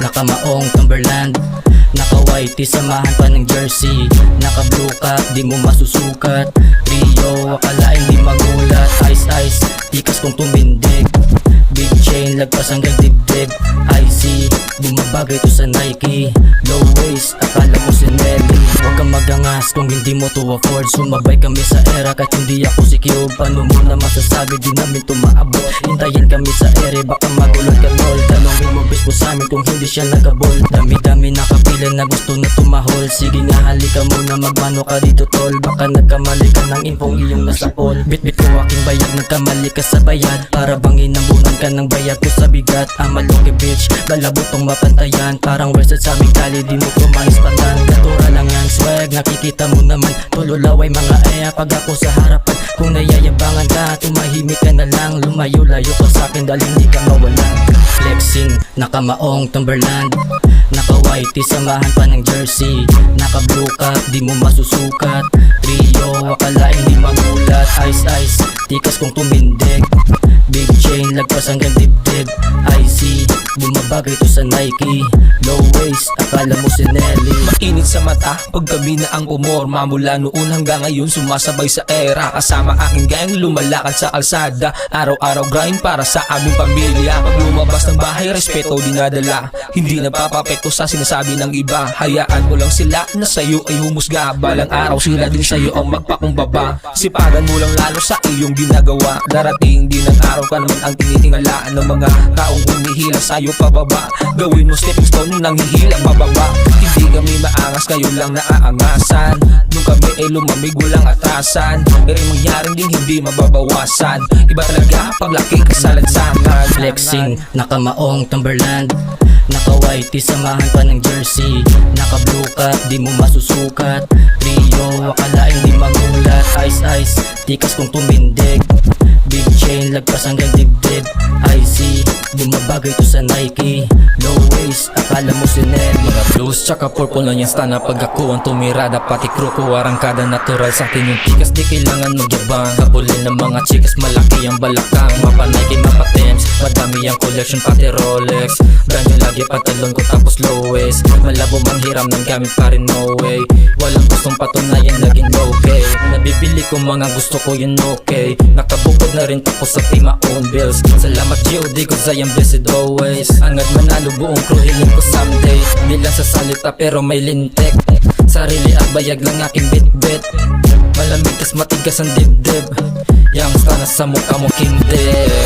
nakamaong Timberland, naka-whitey samahan pa ng jersey, naka-blue cap di mo masusukat. Trio akalain di magulat, ice ice tikas kung tumindig, big chain lagpas hanggang dibdib. Icy bumabagay to sa Nike, low waist akala mo si Nelly. Huwag kang magangas kung hindi mo to afford, sumabay kami sa era kahit hindi ako si Cube. Paano mo na masasabi di namin tumaabot, hintayin kami sa ere baka magulat ka tol. Tanongin mo bis mo sa amin kung hindi siya nagabol, dami-dami nakapila na gusto na tumahol. Sige nga halika muna magmano ka dito tol, baka nagkamali ka ng infong iyong nasa poll. Bit-bit ko aking bayad, nagkamali ka sa bayad, para bang inambunan ka ng bayad ko sa bigat. Amaloke bitch, balabotong mapantayan, parang western sa aming kali di mo kumangis patan. Natura lang ang swag, nakikita mo naman tululaway mga aya pag ako sa harapan. Kung nayayabangan ka, tumahimik ka na lang, lumayo-layo ka sa'kin dahil hindi ka mawala. Flexing, nakamaong Timberland, naka-whitey samahan pa ng jersey, naka-blue cap di mo masusukat. Trio akalain di magulat, ice ice tikas kung tumindig, big chain lagpas hanggang dibdib. Icy bumabagay to sa Nike, low waist akala mo si Nelly. Mainit sa mata pag kami na ang umorma, mula noon hanggang ngayon sumasabay sa era. Kasama aking gang lumalakad sa kalsada, araw-araw grind para sa aming pamilya. Pag lumabas ng bahay respeto dinadala, hindi napapapekto sa sinasabi ng iba. Hayaan mo lang sila na sa'yo ay humusga, balang araw sila din sa'yo ang magpakumbaba. Sipagan mo lang lalo sa iyong ginagawa, darating din ang araw ka naman ang tinitingala ng mga taong humihila sa'yo pababa. Gawin mo stepping stone nang hihila pababa. Hindi kami maangas, kayo lang naaangasan. Nung kami ay lumamig walang atrasan, pero mangyaring din hindi mababawasan. Iba talaga paglaki kasalansangan. Flexing, nakamaong Timberland, naka-whitey samahan pa ng jersey, naka-blue cap di mo masusukat. Trio akalain di magulat, ice ice tikas kung tumindig, big chain lagpas hanggang dibdib. Icy bumabagay to sa Nike, low waist akala mo si Nelly. Mga blues tsaka purple na yung stana pag ako ang tumirada, pati crew ko arangkada natural sa akin yung tikas. Di kailangan magyabang, kabulin ng mga chikas, malaki ang balakang, mapa Nike mapa Timbs, madami ang collection pati Rolex. Brand yung lagi pantalon ko tapos low waist, malabo mang hiram ng gamit pa rin no way. Walang gustong patunayan naging okay, nabibili ko mga gusto ko yun okay. Nakabukod na rin tapos sa my own bills. Salamat G.O.D. cause I am blessed always. Angad manalo buong crew hiling ko someday, di lang sa salita pero may lintek. Sarili at bayag lang aking bit-bit, malamig tas matigas ang dibdib. Yang na sa mukha mo king dead.